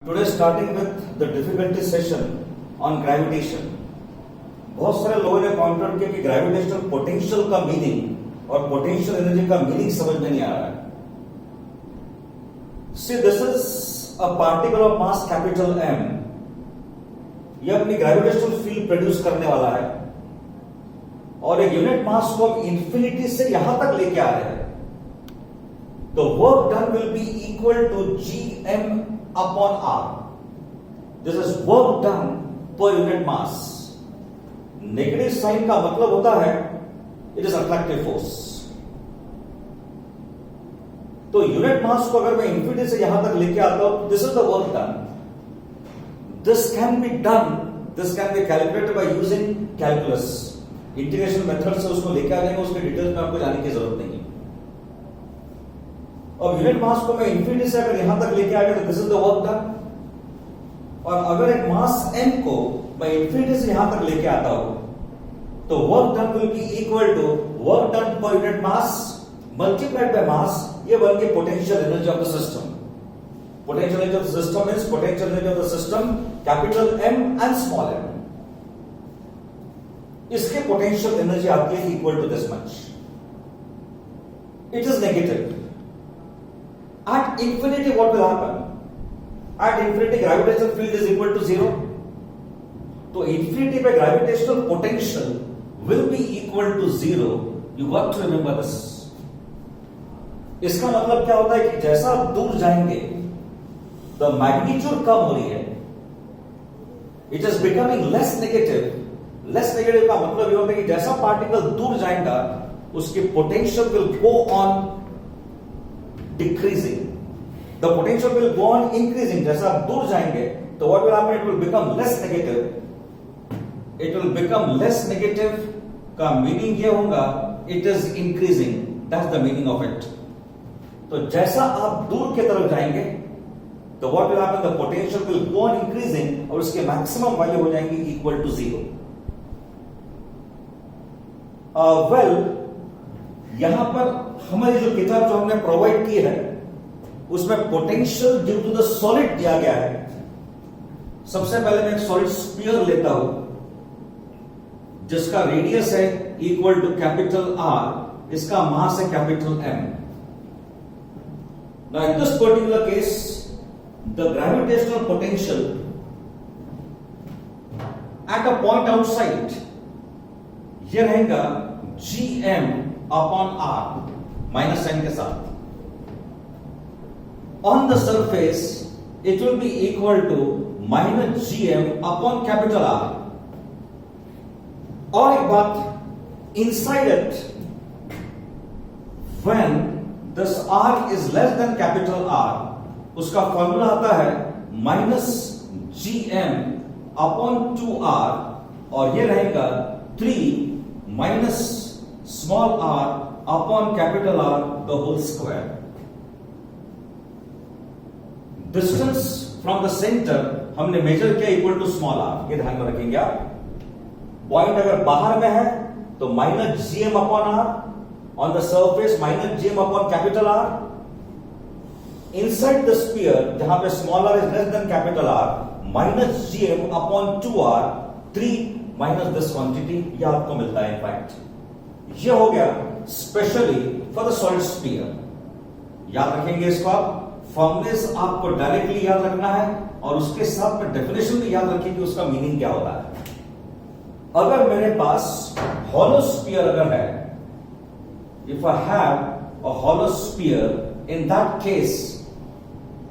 Today starting with the difficulty session on gravitation. बहुत सारे लोगों ने पॉइंट आउट किया कि ग्रेविटेशनल पोटेंशियल का मीनिंग और पोटेंशियल एनर्जी का मीनिंग समझ में नहीं आ रहा है. See, this is a particle of mass capital M. यह अपनी ग्रेविटेशनल फील्ड प्रोड्यूस करने वाला है और एक यूनिट मास को हम इंफिनिटी से यहां तक लेके आ रहे हैं. The work done will be equal to gm upon r. This is work done per unit mass. Negative sign का मतलब होता है इट इज अट्रैक्टिव फोर्स. तो यूनिट मास को अगर मैं इंफिनिटी से यहां तक लेके आता हूं, this is the work done. This can be done, this can be calculated by using calculus. Integration method से उसको लेके आ जाएंगे, उसके डिटेल्स में आपको जाने की जरूरत नहीं है. और यूनिट मास को मैं इंफिनिटी से अगर यहां तक लेके आ गया तो this is the work done. और अगर एक मास m को मैं इंफिनिटी से यहां तक लेके आता हूं तो work done will be equal to work done per unit mass multiplied by mass. ये बन के potential energy of the system. Potential energy of the system is potential energy of the system capital M and small m. इसके potential energy आती है equal to this much. It is negative. At infinity, what will happen? At infinity, gravitational field is equal to 0. So infinity by gravitational potential will be equal to 0. You got to remember this. इसका मतलब क्या होता है कि जैसा आप दूर जाएंगे, the magnitude कम हो रही है. It is becoming less negative. Less negative का मतलब ये होता है कि जैसा पार्टिकल दूर जाएगा, उसकी potential will go on decreasing. The potential will go on increasing. जैसा आप दूर जाएंगे तो what will happen? It will become less negative. It will become less negative का मीनिंग ये होगा it is increasing. That's the meaning of it. तो जैसा आप दूर की तरफ जाएंगे तो what will happen? The potential will go on increasing और उसके मैक्सिमम वैल्यू हो जाएंगी equal to 0. Well, यहां पर हमारी जो किताब जो हमने प्रोवाइड की है उसमें potential due to the solid दिया गया है. सबसे पहले मैं एक सॉलिड स्फीयर लेता हूं जिसका रेडियस है इक्वल टू कैपिटल R. इसका मास है capital M. Now in this particular case the gravitational potential at a point outside ये रहेगा gm upon r minus sign के साथ. On the surface it will be equal to minus gm upon capital R. और एक बात, inside it when this r is less than capital R उसका formula आता है minus gm upon 2r और ये रहेगा 3 minus small r upon capital R the whole square. Distance from the center हमने मेजर किया इक्वल टू स्मॉल r. ये ध्यान में रखेंगे आप. पॉइंट अगर बाहर में है तो minus gm upon r. On the surface minus gm upon capital R. Inside the sphere जहां पे small r is less then capital R minus gm upon 2r 3 minus this quantity. यह आपको मिलता है इनफैक्ट. यह हो गया specially for the solid sphere. याद रखेंगे इसको आप. फॉर्मूलेस आपको डायरेक्टली याद रखना है और उसके साथ में डेफिनेशन भी याद रखिए कि उसका मीनिंग क्या होता है. अगर मेरे पास हॉलो स्फीयर अगर है, if I have a hollow sphere, in that case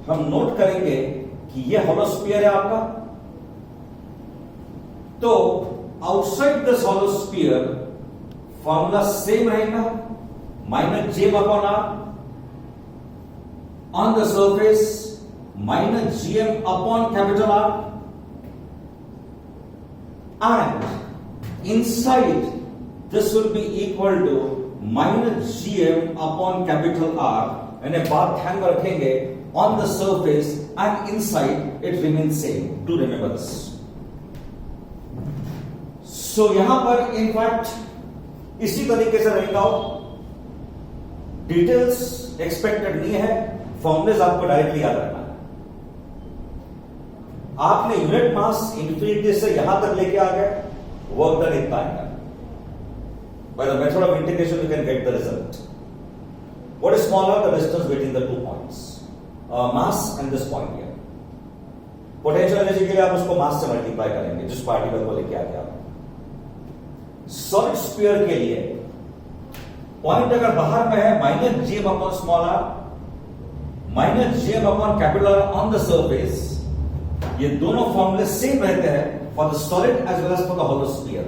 हम नोट करेंगे कि ये हॉलो स्फीयर है आपका. तो outside this hollow sphere formula same रहेगा minus GM upon R. On the surface minus gm upon capital R and inside this will be equal to minus gm upon capital R. and एक बात ध्यान में रखेंगे on the surface and inside it remains same. Do remember this. So यहां पर in fact इसी तरीके से रहेगा. डिटेल्स एक्सपेक्टेड नहीं है, फॉर्मूलेज आपको डायरेक्टली याद रखना है. आपने यूनिट मास इंफिनिटी से यहां तक लेके आ गए, वर्क डन इतना आएगा. By the method of integration, you can get the result. What is smaller? The distance between the 2 points, mass and this point here. Potential energy के लिए आप उसको mass से multiply करेंगे, जिस पार्टिकल को लेके आ गया. Solid sphere के लिए पॉइंट अगर बाहर में है minus GM upon small R, minus GM upon capital R on the surface. ये दोनों फॉर्मूले सेम रहते हैं for the solid as well as for the hollow sphere.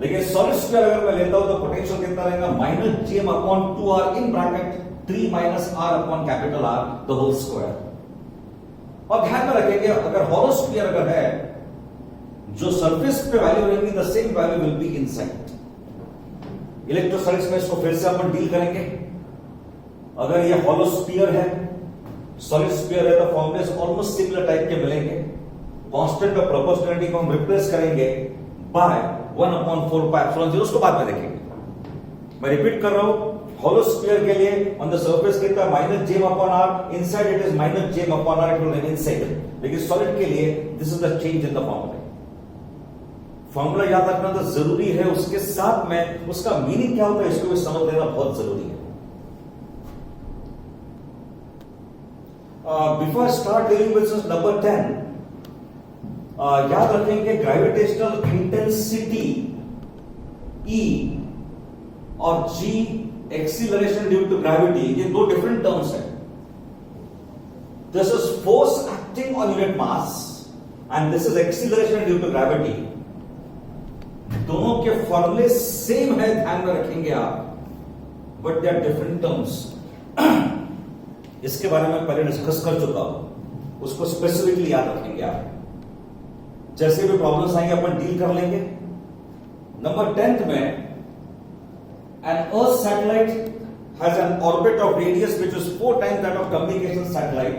लेकिन सॉलिड स्फीयर अगर मैं लेता हूं तो पोटेंशियल कितना रहेगा? Minus GM upon 2r in bracket 3 minus R upon capital R the whole square. और ध्यान में रखेंगे अगर होलो स्फीयर अगर है, जो सरफेस पे वैल्यू रहेंगी the same value will be inside. Electrostatics में इसको फिर से अपन डील करेंगे. अगर ये होलो स्फीयर है, सॉलिड स्फीयर है, तो फॉर्मूलेस ऑलमोस्ट सिमिलर टाइप के मिलेंगे. कांस्टेंट और प्रोपोर्शनलिटी को हम रिप्लेस करेंगे बाय 1/4πε0. उसको बाद में देखेंगे. मैं रिपीट कर रहा हूं, होलो स्फीयर के लिए ऑन द सरफेस कितना? Minus GM upon R, inside it is minus GM upon R, it will remain same. लेकिन सॉलिड के लिए this is the change in the formula. Formula याद रखना तो जरूरी है, उसके साथ में उसका मीनिंग क्या होता है इसको भी समझ लेना बहुत जरूरी है. Before start dealing with number 10, याद रखेंगे ग्रेविटेशनल इंटेंसिटी E और G acceleration due to gravity, ये दो डिफरेंट टर्म्स हैं. This is force acting on unit mass and this is acceleration due to gravity. दोनों के फॉर्मूले सेम है, ध्यान में रखेंगे आप, but they are different terms. इसके बारे में पहले डिस्कस कर चुका हूं, उसको स्पेसिफिकली याद रखेंगे आप. जैसे भी प्रॉब्लम्स आएंगे अपन डील कर लेंगे. नंबर 10 में an earth satellite has an orbit of radius which is 4 times that of communication satellite.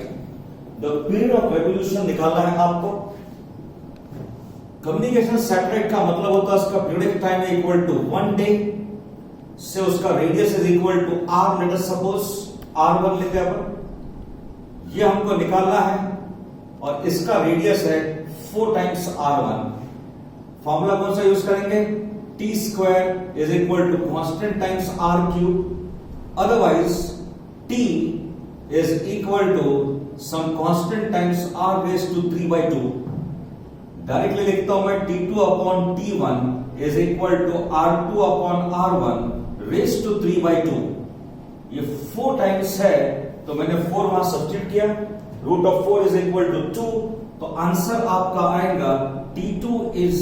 The period of revolution निकालना है आपको. कम्युनिकेशन सैटेलाइट का मतलब होता है उसका पीरियडिक टाइम है इक्वल टू 1 डे से उसका radius is equal to r. Let us suppose r1 लेते हैं अपन. ये हमको निकालना है और इसका रेडियस है 4 टाइम्स r1. फॉर्मूला कौन सा यूज करेंगे? t square is equal to constant times r cube. Otherwise t is equal to some constant times r raise to 3/2. Directly लिखता हूं मैं t2 upon t1 is equal to r2 upon r1 raise to 3/2. ये 4 times है तो मैंने 4 वहां substitute किया. Root of 4 is equal to 2. तो आंसर आपका आएगा t2 is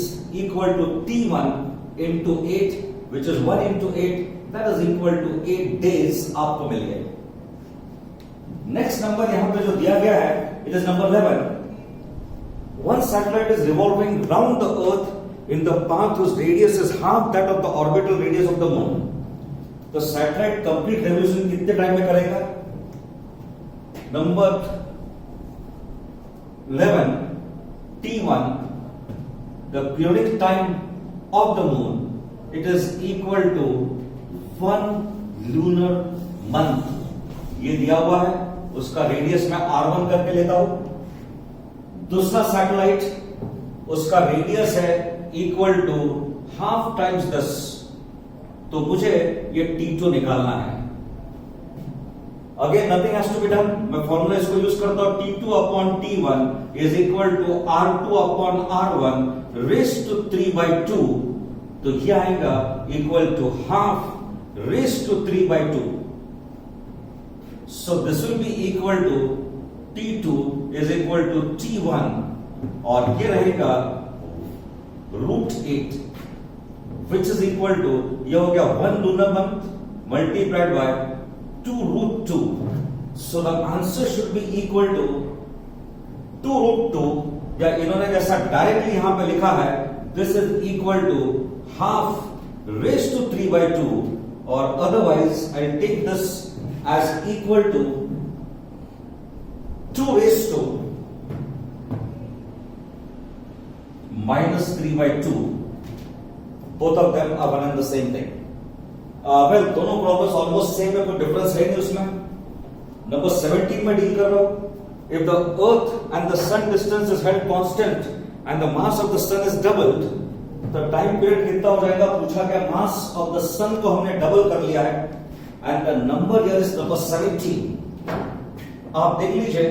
equal to t1 into 8 which is 1 into 8 that is equal to 8 days आपको मिल गए. नेक्स्ट नंबर यहां पे जो दिया गया है it is number 11. One satellite is revolving round the earth in the path whose radius is half that of the orbital radius of the moon. तो सैटेलाइट कंप्लीट रेवोल्यूशन कितने टाइम में करेगा? Number 11 t1, the periodic time of the moon, it is equal to 1 lunar month. ये दिया हुआ है, उसका radius मैं r1 करके लेता हूं. दूसरा सैटेलाइट उसका रेडियस है इक्वल टू हाफ टाइम्स 10. तो मुझे ये t2 निकालना है. Again nothing has to be done. मैं फॉर्मूला इसको यूज करता हूं. t2 upon t1 is equal to r2 upon r1 raise to 3/2. तो ये आएगा equal to half raise to 3/2. So this will be equal to t2 is equal to t1 और ये रहेगा √8 विच इज इक्वल टू, ये हो गया 1 lunar month multiplied by 2√2. So the answer should be equal to 2√2, या इन्होंने जैसा directly यहां पे लिखा है this is equal to half raise to 3/2 और otherwise I take this as equal to 2 raised to minus 3/2. Both of them are one and the same thing. Well, दोनों problems almost same है, कोई difference है नहीं उसमें. Number 17 में deal कर रहा हूं. if the earth and the sun distance is held constant and the mass of the sun is doubled, तो टाइम पीरियड कितना हो जाएगा पूछा गया, मास ऑफ द सन को हमने डबल कर लिया है and the number here is number 70. आप देख लीजिए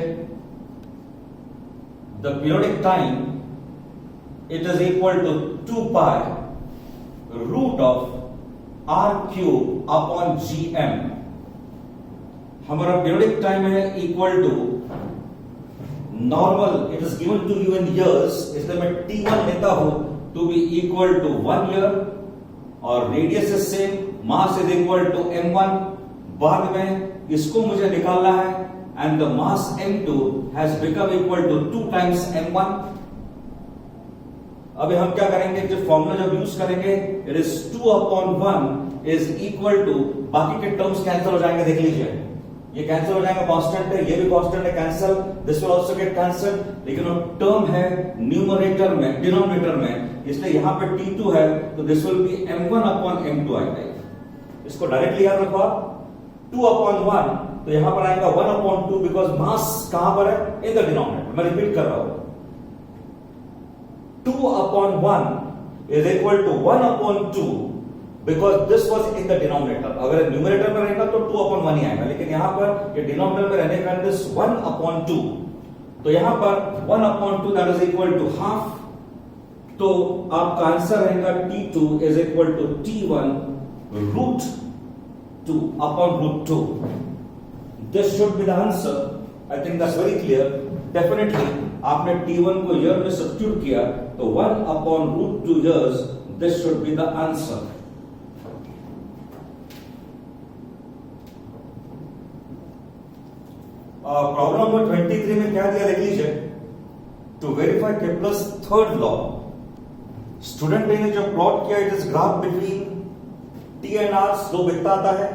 the periodic time it is equal to 2 pi root of R cube upon GM. हमारा पीरियोडिक टाइम है equal to normal, it is given to you in years, इसलिए मैं T1 लेता हूं to be equal to 1 year और radius is same, mass is equal to m1. बाद में इसको मुझे निकालना है and the mass m2 has become equal to 2 times m1. अभी हम क्या करेंगे, जो फॉर्मूला जब यूज करेंगे it is 2 upon 1 is equal to, बाकी के टर्म्स कैंसिल हो जाएंगे, देख लीजिए ये कैंसिल हो जाएगा, कांस्टेंट है, ये भी कांस्टेंट है, cancel, this will also get cancel. लेकिन वो टर्म है न्यूमरेटर में, डिनोमिनेटर में, इसलिए यहां पे T2 है तो this will B m1 upon m2 आएगा. इसको डायरेक्टली याद रखो आप, 2 अपॉन 1 तो यहां पर आएगा 1 अपॉन 2 बिकॉज मास कहां पर है, इन द डिनोमिनेटर. मैं रिपीट कर रहा हूं, 2 upon 1 is equal to 1 upon 2 because this was in the denominator. अगर न्यूमरेटर में रहेगा तो 2 upon 1 ही आएगा, लेकिन यहां पर ये डिनोमिनेटर में रहने का दिस 1 upon 2, तो यहां पर 1 upon 2 that is equal to half. तो आपका आंसर रहेगा T2 is equal to T1 root 2 upon root 2. This should be the answer. I think that's very clear. Definitely आपने T1 को ईयर में सब्स्टिट्यूट किया तो 1 upon root 2 years, this should be the answer. Problem number 23 में क्या दिया देख लीजिए, to verify Kepler's third law. Student ने जो प्लॉट किया it is graph between T and R, slope इतना आता है.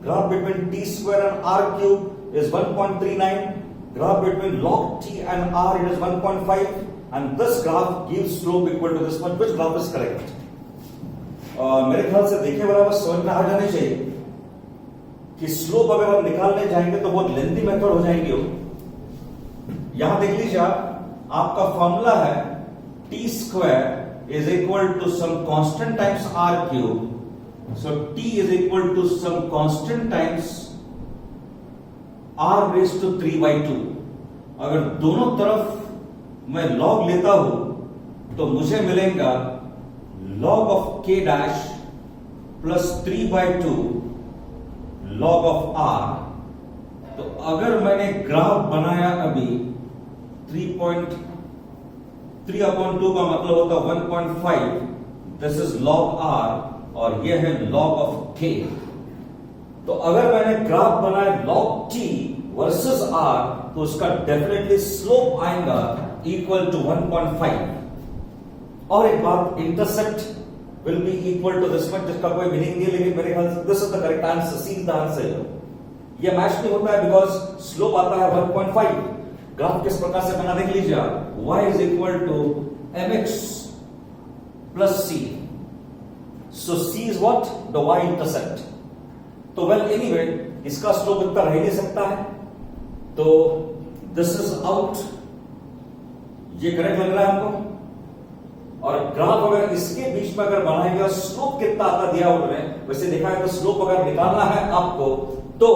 Graph between T square and R cube is 1.39. graph between log T and R it is 1.5 and this graph gives slope equal to this one. Which graph is correct? मेरे ख्याल से देखिए बराबर समझ में आ जाने चाहिए कि स्लोप अगर हम निकालने जाएंगे तो बहुत लेंथी मेथड हो जाएंगे. यहां देख लीजिए आपका फॉर्मूला है T square is equal to some constant times R cube. So T is equal to some constant times R raise to 3/2. अगर दोनों तरफ मैं log लेता हूं तो मुझे मिलेगा log of k dash plus 3/2 log of R. तो अगर मैंने ग्राफ बनाया अभी 3 upon 2 का मतलब होता 1.5, दिस इज log R और यह है log of k. तो अगर मैंने ग्राफ बनाया log t वर्सेस R तो उसका डेफिनेटली स्लोप आएगा इक्वल टू 1.5. और एक बात, intercept will be equal to this one, जिसका कोई मीनिंग नहीं है, लेकिन मेरे ख्याल से this is the correct answer, C is the answer. ये मैच नहीं होता है बिकॉज स्लोप आता है 1.5. ग्राफ किस प्रकार से बना देख लीजिए आप, y is equal to mx plus c. So c is what, the y intercept. तो वेल एनीवे इसका स्लोप इतना रह नहीं सकता है, तो दिस इज आउट. ये करेक्ट लग रहा है हमको. और ग्राफ अगर इसके बीच में अगर बनाएगा, स्लोप कितना आता दिया उन्होंने, वैसे देखा है तो स्लोप अगर निकालना है आपको तो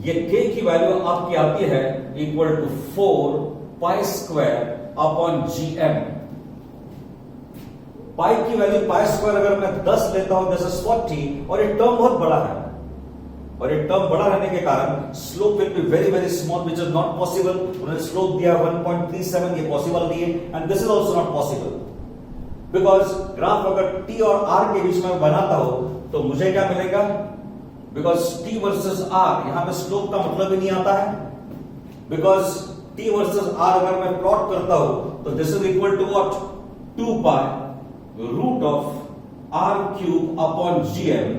ये k की वैल्यू आपकी आती है equal to 4 pi square upon GM. Pi की वैल्यू, पाई स्क्वायर अगर मैं 10 लेता हूं, दिस इज 40, और ये टर्म बहुत बड़ा है और ये टर्म बड़ा रहने के कारण slope will be very very small, which is not possible. उन्होंने स्लोप दिया 1.37, ये पॉसिबल नहीं है, and this is also not possible because graph अगर T और R के बीच में बनाता हो तो मुझे क्या मिलेगा, बिकॉज T वर्सेस R, यहां पे स्लोप का मतलब ही नहीं आता है, बिकॉज T वर्सेस R अगर मैं प्लॉट करता हूं तो this is equal to what, 2 pi root of R cube upon GM.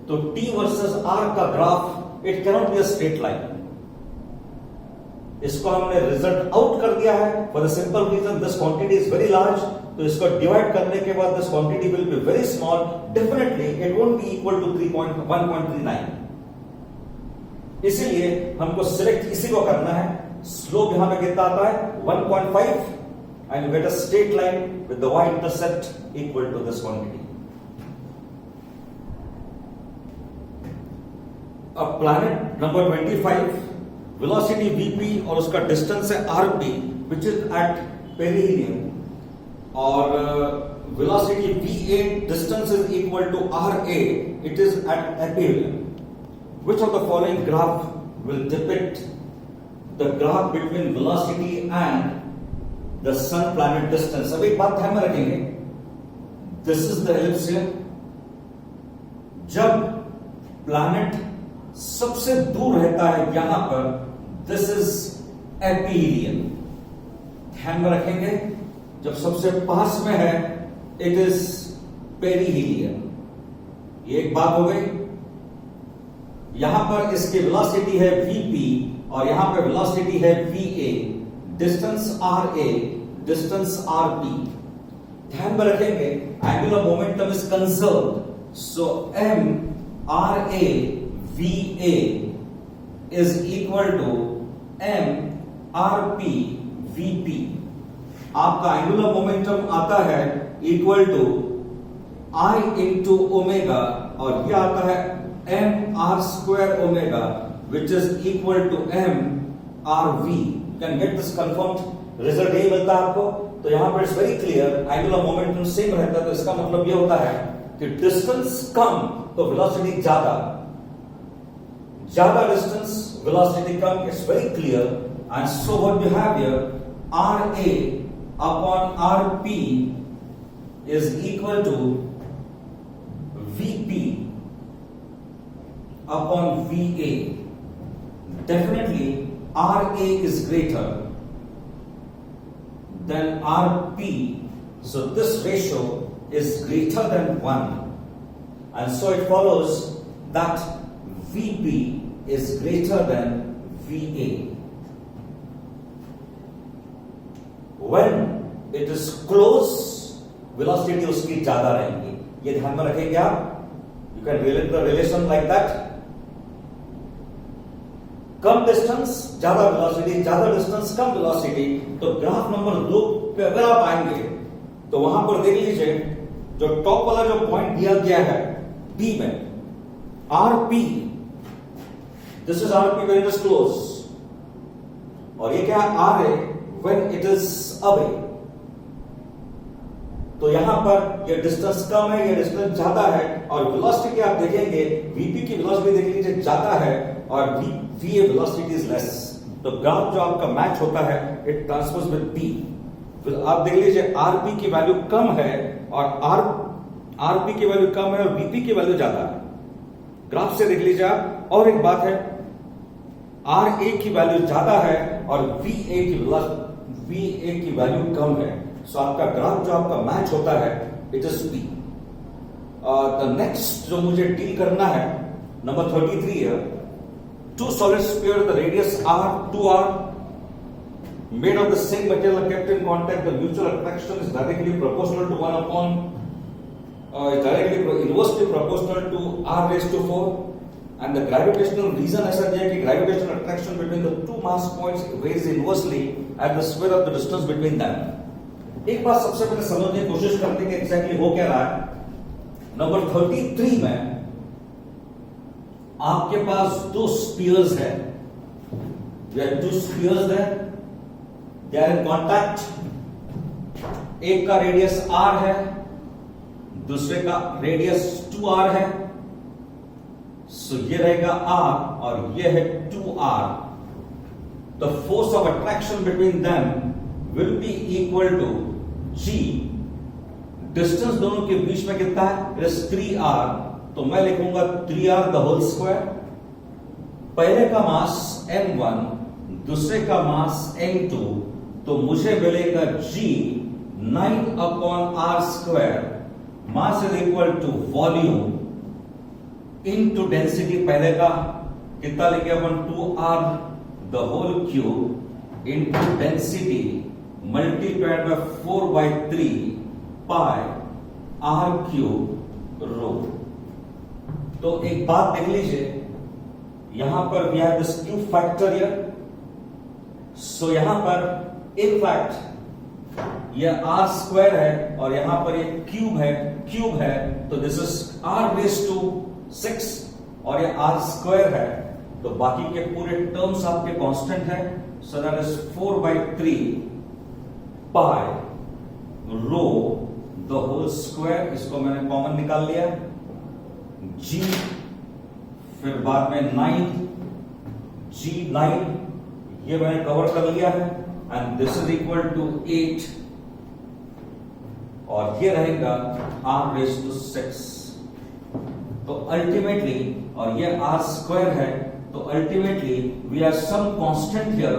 तो T वर्सेस R का graph it cannot be a straight line. इसको हमने रिजल्ट आउट कर दिया है for the simple reason this quantity is very large. तो इसको divide करने के बाद this quantity will be very small. Definitely it won't be equal to 1.39. इसीलिए हमको सिलेक्ट इसी को करना है. स्लोप यहां पे कितना आता है 1.5 and you get a straight line with the y-intercept equal to this quantity. अब planet number 25 velocity vp और उसका distance है rp which is at perihelion और velocity va distance is equal to ra, it is at aphelion. Which of the following graph will depict the graph between velocity and the sun planet distance? अब एक बात ध्यान में रखेंगे, this is the ellipse. जब planet सबसे दूर रहता है यहां पर, this is aphelion. ध्यान में रखेंगे, जब सबसे पास में है it is perihelion. ये एक बात हो गई. यहां पर इसकी वेलोसिटी है vp और यहां पर वेलोसिटी है va, distance ra, distance rp. ध्यान में रखेंगे angular momentum is conserved, so m ra va is equal to m rp vp. आपका एंगुलर मोमेंटम आता है equal to I into omega और ये आता है m r square omega which is equal to m r v. You can get this confirmed. Result यही मिलता है आपको. तो यहां पर it's very clear, angular momentum same रहता है, तो इसका मतलब ये होता है कि डिस्टेंस कम तो वेलोसिटी ज्यादा, ज्यादा distance velocity come. It's very clear. And so what you have here, ra upon rp is equal to vp upon va. Definitely ra is greater than rp, so this ratio is greater than 1, and so it follows that vp is greater than va. When it is close, velocity उसकी ज्यादा रहेगी. ये ध्यान में रखेंगे आप. You can relate the relation like that. Come distance ज्यादा velocity, ज्यादा डिस्टेंस कम वेलोसिटी. तो ग्राफ नंबर 2 पे अगर आप आएंगे तो वहां पर देख लीजिए, जो टॉप वाला जो पॉइंट दिया गया है B में, RP, this is RP when it is close, और ये क्या है RA when it is away. तो यहां पर ये डिस्टेंस कम है, ये डिस्टेंस ज्यादा है, और वेलोसिटी आप देखेंगे वीपी की वेलोसिटी देख लीजिए ज्यादा है और वीए वेलोसिटी इज लेस. तो ग्राफ जो आपका मैच होता है इट ट्रांसफर्स विद पी. आप देख लीजिए आरपी की वैल्यू कम है और आरपी की वैल्यू कम है और वीपी की वैल्यू ज्यादा है. ग्राफ से देख लीजिए आप. और एक बात है, आर ए की वैल्यू ज्यादा है और वी ए की वैल्यू कम है. सो आपका ग्राफ जो आपका मैच होता है it is P. The next जो मुझे डील करना है नंबर 33 है. Two solid spheres, the radius r, 2r, made of the same material are kept in contact. The mutual attraction is directly proportional to 1 upon, inversely proportional to r raised to 4. And the gravitational reason ऐसा दिया कि gravitational attraction between the two mass points varies inversely at the square of the distance between them. एक बात सबसे पहले समझने की कोशिश करते हैं कि एग्जैक्टली हो क्या रहा है. नंबर 33 में आपके पास दो स्पीयर्स है. टू स्पीयर्स है, दे आर इन कॉन्टैक्ट. एक का रेडियस r है, दूसरे का रेडियस 2r है. सो ये रहेगा r और ये है 2r. The force of attraction between them will be equal to g. Distance दोनों के बीच में कितना है, इट इज 3r. तो मैं लिखूंगा 3r द होल स्क्वायर. पहले का मास m1, दूसरे का मास m2, तो मुझे मिलेगा g 9 upon r square. Mass is equal to volume into density. पहले का कितना लिखे अपन 2r the whole cube into density multiplied by 4/3 pi r cube rho. तो एक बात देख लीजिए, यहां पर we have this cube factor here. So यहां पर इनफैक्ट ये आर स्क्वायर है और यहां पर ये क्यूब है, तो this is R raise to 6 और ये आर स्क्वायर है, तो बाकी के पूरे टर्म्स आपके कांस्टेंट है, so that is 4/3 pi rho the whole square, इसको मैंने कॉमन निकाल लिया, जी फिर बाद में 9 G9 ये मैंने कवर कर लिया है, and this is equal to 8 और ये रहेगा r रेज टू 6। तो अल्टीमेटली, और ये r स्क्वायर है, तो ultimately we are some constant here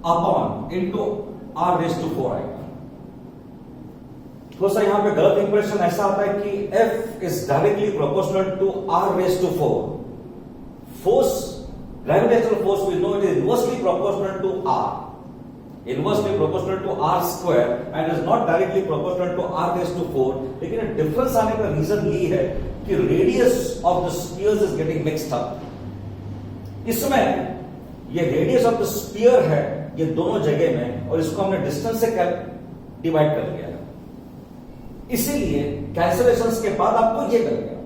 upon into r raise to 4 आएगा। तो सर यहां पे गलत इंप्रेशन ऐसा आता है कि F is directly proportional to r raise to 4। Force, gravitational force, we know it is inversely proportional to r, inversely proportional to r square and is not directly proportional to r raised to 4। लेकिन difference आने का reason ये है कि radius of the spheres is getting mixed up. इसमें ये radius of the sphere है ये दोनों जगह में, और इसको हमने डिस्टेंस से डिवाइड कर लिया है, इसीलिए कैंसलेशंस के बाद आपको ये मिल गया।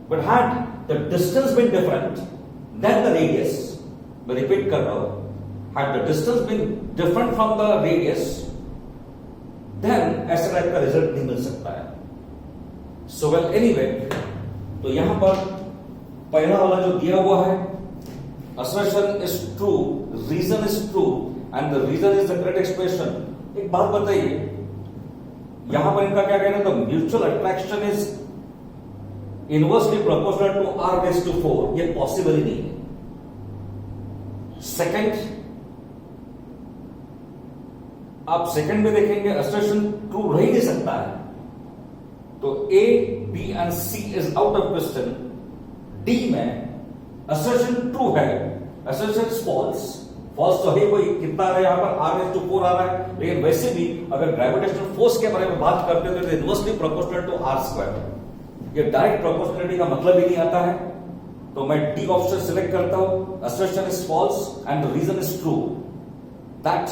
But had the distance been different than the radius, मैं रिपीट कर रहा हूं, had the distance been different from the radius, then ऐसा टाइप का रिजल्ट नहीं मिल सकता है। So well anyway, तो यहां पर पहला वाला जो दिया हुआ है, assertion is true, reason is true, and the reason is the correct expression। एक बात बताइए, यहां पर इनका क्या कहना है, तो mutual attraction is inversely proportional to r raise to 4, ये पॉसिबल ही नहीं है। सेकंड, आप सेकंड में देखेंगे असर्शन ट्रू रह ही नहीं सकता है, तो A, B and C is out of question. D में असर्शन ट्रू है, असर्शन फॉल्स, फॉल्स तो है वही, कितना आ रहा है यहां पर r रेज़ टू 4 आ रहा है, लेकिन वैसे भी अगर ग्रेविटेशनल फोर्स के बारे में बात करते हो तो inversely proportional to r square, ये डायरेक्ट प्रोपोर्शनलिटी का मतलब ही नहीं आता है, तो मैं डी ऑप्शन सिलेक्ट करता हूं, assertion is false and the reason is true. That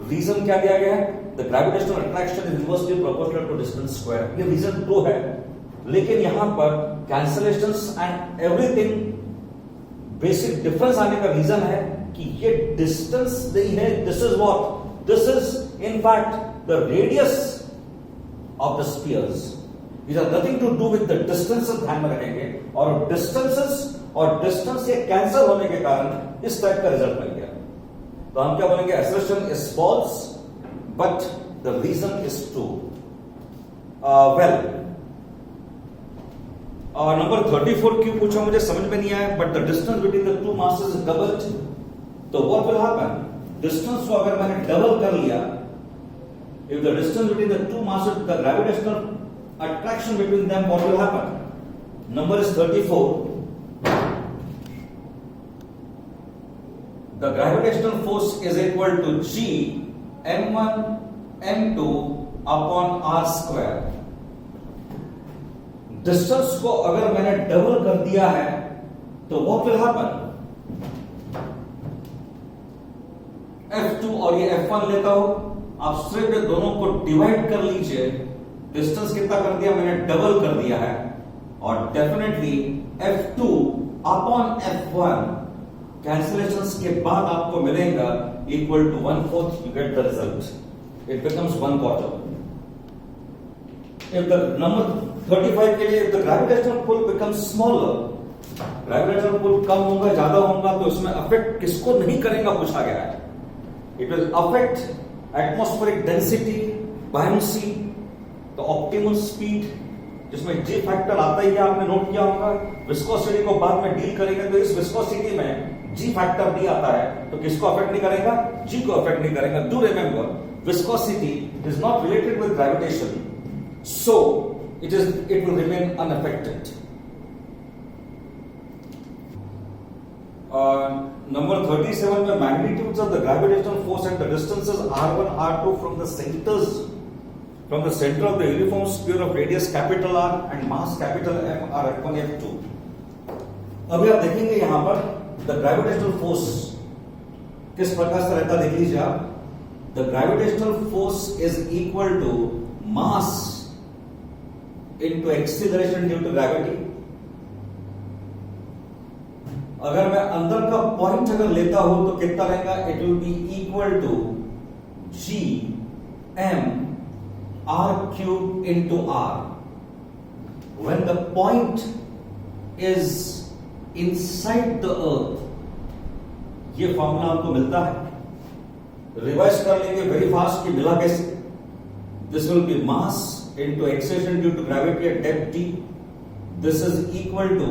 reason क्या दिया गया है, the gravitational attraction is inversely proportional to distance square, ये रीजन ट्रू है, लेकिन यहां पर cancellations and everything basic difference आने का रीजन है कि ये डिस्टेंस नहीं है, this is what, this is in fact the radius of the spheres. These are nothing to do with the distances, ध्यान में रखेंगे, और डिस्टेंसेस और डिस्टेंस ये कैंसल होने के कारण इस टाइप का रिजल्ट मिल गया। तो हम क्या बोलेंगे, assertion is false but the reason is true। well number 34 क्यों पूछा मुझे समझ में नहीं आया, but the distance between the two masses is doubled, तो what will happen, डिस्टेंस को अगर मैंने डबल कर लिया, if the distance between the two masses, the gravitational attraction between them, what will happen? Number is 34. The gravitational force is equal to G m1 m2 upon r square। Distance को अगर मैंने double कर दिया है तो what will happen? F2 और ये F1 लेता हूं, आप सिर्फ ये दोनों को डिवाइड कर लीजिए, डिस्टेंस कितना कर दिया मैंने, डबल कर दिया है, और definitely F2 upon F1 cancellations के बाद आपको मिलेगा equal to 1/4, you get the result, it becomes 1/4। If the number 35 के लिए, if the gravitational pull becomes smaller, gravitational pull कम होगा ज्यादा होगा तो इसमें अफेक्ट किसको नहीं करेगा पूछा गया है, it will affect atmospheric density, buoyancy, तो ऑप्टिमम स्पीड, जिसमें जी फैक्टर आता ही है, आपने नोट किया होगा। विस्कोसिटी को बाद में डील करेंगे, तो इस विस्कोसिटी में जी फैक्टर नहीं आता है, तो किसको अफेक्ट नहीं करेगा, जी को अफेक्ट नहीं करेगा। Do remember, viscosity is not related with gravitation, so it will remain unaffected. Number 37 में magnitudes of the gravitational force and the distances r1 r2 from the centres, from the center of the uniform sphere of radius capital R and mass capital M are F1 F2। अभी आप देखेंगे यहां पर the gravitational force किस प्रकार से रहता देख लीजिए आप. The gravitational force is equal to mass into acceleration due to gravity. अगर मैं अंदर का पॉइंट अगर लेता हूं तो कितना रहेगा? It will be equal to G M R cube into R. When the point is inside the earth, ये फॉर्मूला आपको मिलता है. रिवाइज कर लेंगे वेरी फास्ट कि मिला कैसे. This will B mass into acceleration due to gravity at depth d. This is equal to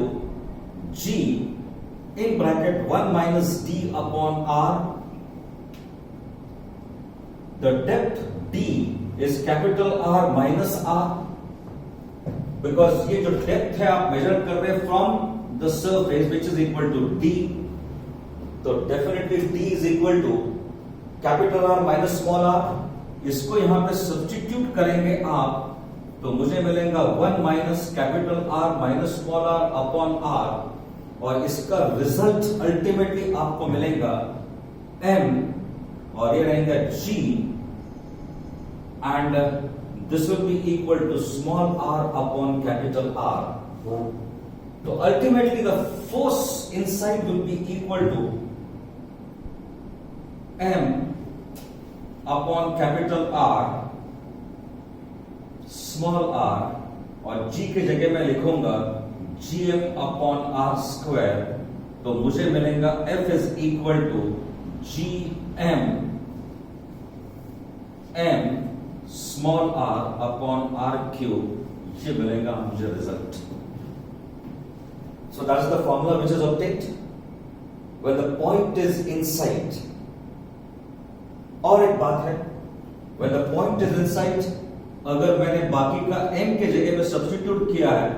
g in bracket 1 minus d upon r. The depth d is capital R minus r because ये जो depth है आप measure कर रहे हैं from the surface which is equal to d. तो definitely d is equal to capital R minus small r. इसको यहां पे सब्स्टिट्यूट करेंगे आप तो मुझे मिलेगा 1 minus capital R minus small R upon R, और इसका रिजल्ट अल्टीमेटली आपको मिलेगा m और ये रहेगा g and this will be equal to small r upon capital R. तो ultimately the force inside will be equal to m upon capital R small r, और g की जगह मैं लिखूंगा gm अपॉन r स्क्वायर. तो मुझे मिलेगा F is equal to gm m small r upon r cube. ये मिलेगा मुझे result. So that is the formula which is obtained when the point is inside. और एक बात है, when the point is inside, अगर मैंने बाकी का m के जगह में सब्स्टिट्यूट किया है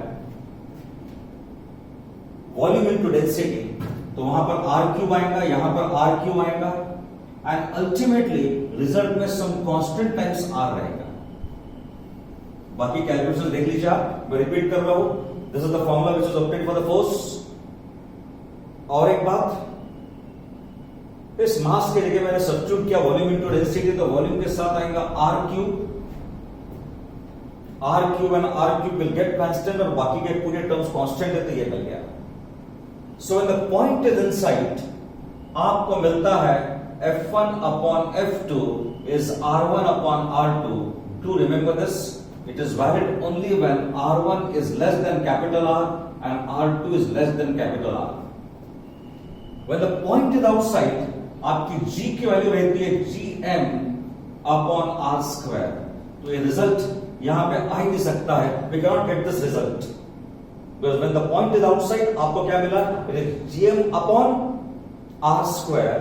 वॉल्यूम इनटू डेंसिटी, तो वहां पर r क्यूब आएगा, यहां पर r क्यूब आएगा, एंड अल्टीमेटली रिजल्ट में सम कांस्टेंट टाइम्स r रहेगा. बाकी कैलकुलेशन देख लीजिए आप, मैं रिपीट कर रहा हूं. This is the formula which is obtained for the force. और एक बात, इस मास के जगह मैंने सब्स्टिट्यूट किया वॉल्यूम इनटू डेंसिटी, तो वॉल्यूम के साथ आएगा r cube and r cube will get constant, और बाकी के पूरे टर्म्स कांस्टेंट है, तो ये मिल गया. So when the point is inside आपको मिलता है f1 upon f2 is r1 upon r2. To remember this, it is valid only when r1 is less than capital R and r2 is less than capital R. When the point is outside, आपकी g की value रहती है gm upon r square. तो ये result यहां पे आ ही नहीं सकता है. We cannot get this result because when the point is outside आपको क्या मिला? it is gm upon r square.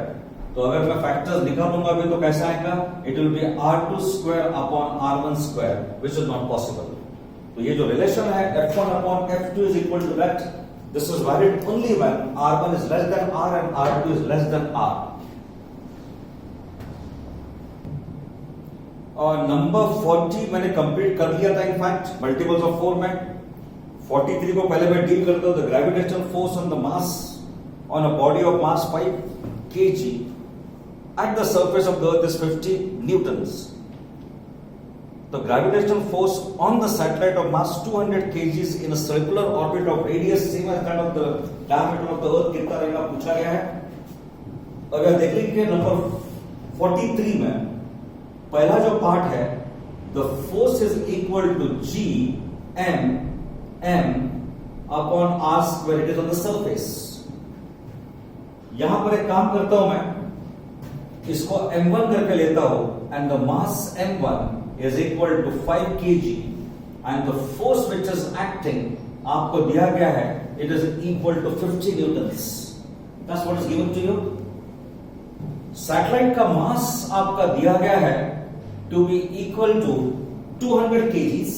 तो अगर मैं फैक्टर्स निकालूंगा अभी तो कैसा आएगा? It will be r2 square upon r1 square, which is not possible. तो ये जो रिलेशन है f1 upon f2 is equal to that, this is valid only when r1 is less than r and r2 is less than r. और number 40 मैंने complete कर लिया था. In fact multiples of 4 में 43 को पहले मैं डील करता हूं. The gravitational force on the mass on a body of mass 5 kg at the surface of the earth is 50 newtons. The gravitational force on the satellite of mass 200 kg in a circular orbit of radius same as that of the diameter of the earth कितना रहेगा पूछा गया है. अगर देख लीजिए number 43 में पहला जो पार्ट है, the force is equal to g m upon r square, it is on the surface. यहां पर एक काम करता हूं मैं, इसको m1 करके लेता हूं, and the mass m1 is equal to 5 kg and the force which is acting आपको दिया गया है, it is equal to 50 newtons. That's what is given to you. Satellite का मास आपका दिया गया है to be equal to 200 kg,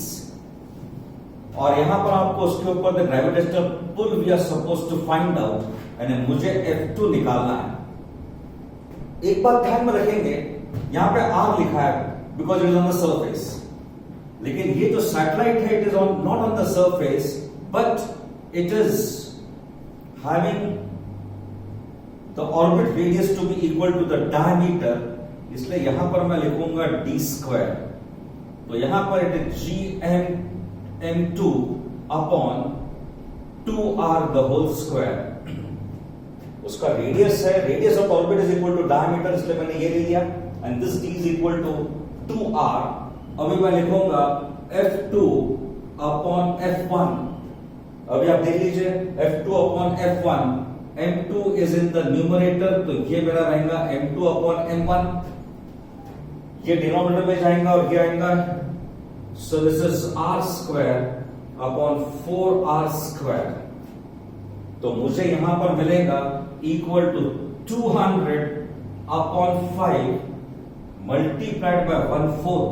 और यहां पर आपको उसके ऊपर the gravitational pull we are suppose to find out, यानी मुझे F2 निकालना है. एक बात ध्यान में रखेंगे, यहां पे R लिखा है because it is on the surface, लेकिन ये जो सैटेलाइट है it is on not on the surface but it is having the orbit radius to be equal to the diameter, इसलिए यहां पर मैं लिखूंगा d square. तो यहां पर it is gm2 upon 2r the whole square. उसका रेडियस है, radius of orbit is equal to diameter, इसलिए मैंने ये ले लिया, and this d is equal to 2r. अभी मैं लिखूंगा f2 अपॉन f1. अभी आप देख लीजिए f2 upon f1, m2 is in the numerator, तो ये मेरा रहेगा m2 अपॉन m1. ये डिनोमिनेटर में जाएगा और ये आएगा, so this is r square upon 4r square. तो मुझे यहां पर मिलेगा equal to 200 upon 5 multiplied by 1/4.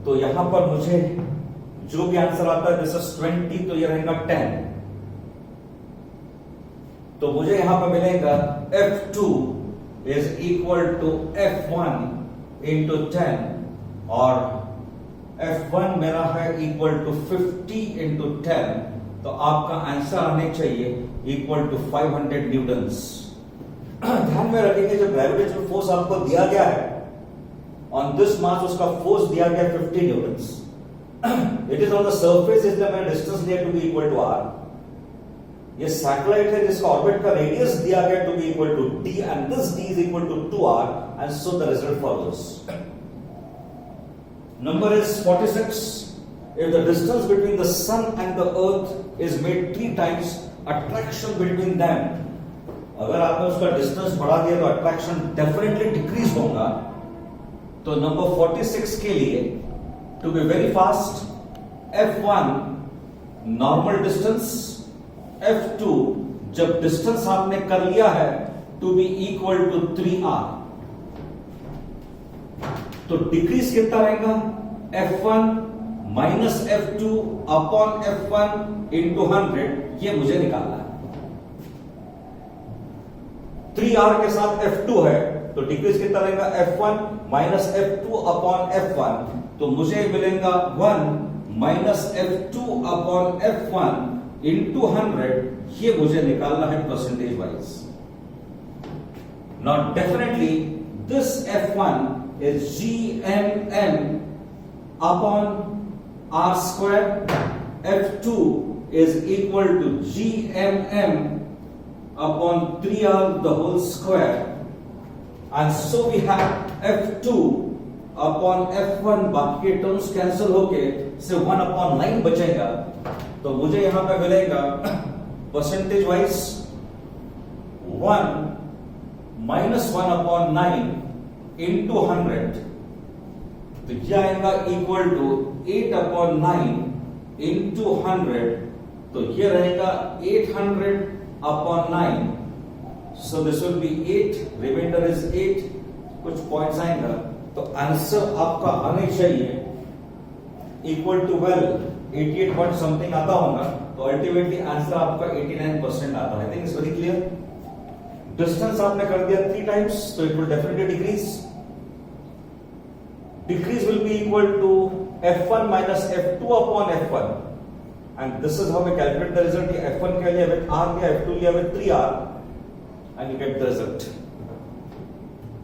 तो यहां पर मुझे जो भी आंसर आता है, दिस इज 20, तो ये रहेगा 10. तो मुझे यहां पर मिलेगा f2 is equal to f1 into 10, और f1 मेरा है इक्वल टू 50 इंटू 10. तो आपका आंसर आने चाहिए इक्वल टू 500 न्यूटन्स. ध्यान में रखेंगे, जब ग्रेविटेशनल फोर्स आपको दिया गया है ऑन दिस मास, उसका फोर्स दिया गया 50 newtons. It is on the surface, इसलिए मैंने डिस्टेंस लिया to be equal to r. ये सैटेलाइट है जिसका ऑर्बिट का रेडियस दिया गया to be equal to d, and this d is equal to 2r, and so the result follows. Number is 46. If the distance between the sun and the earth is made 3 times, attraction between them, अगर आपने उसका distance बढ़ा दिया तो attraction definitely decrease होगा. तो number 46 के लिए, to be very fast, f1 normal distance, f2 जब डिस्टेंस आपने कर लिया है to be equal to 3r, तो डिक्रीज कितना रहेगा, f1 minus f2 upon f1 into 100. ये मुझे निकालना है. 3r के साथ f2 है, तो डिक्रीज कितना रहेगा, f1 minus f2 upon f1. तो मुझे मिलेगा 1 minus f2 upon f1 into 100. ये मुझे निकालना है percentage wise. Now definitely this f1 is gmm upon r square. f2 is equal to gmm upon 3r the whole square, and so we have f2 upon f1. बाकी के terms cancel होके से 1 upon 9 बचेगा. तो मुझे यहां पे मिलेगा percentage wise 1 minus 1 upon 9 into 100. तो यह आएगा इक्वल टू 8 अपॉन 9 इंटू 100. तो ये रहेगा 800 upon 9. So this will be 8, remainder is 8. कुछ पॉइंट्स आएगा, तो आंसर आपका आने चाहिए इक्वल टू 88 पॉइंट समथिंग आता होगा. तो अल्टीमेटली आंसर आपका 89% आता है. I think it's very clear. Distance आपने कर दिया 3 टाइम्स, तो it will definitely decrease. Decrease will be equal to f1 minus f2 upon f1, and this is how we calculate the result. f1 के लिए with r लिया, f2 लिया with 3r, and you get the result.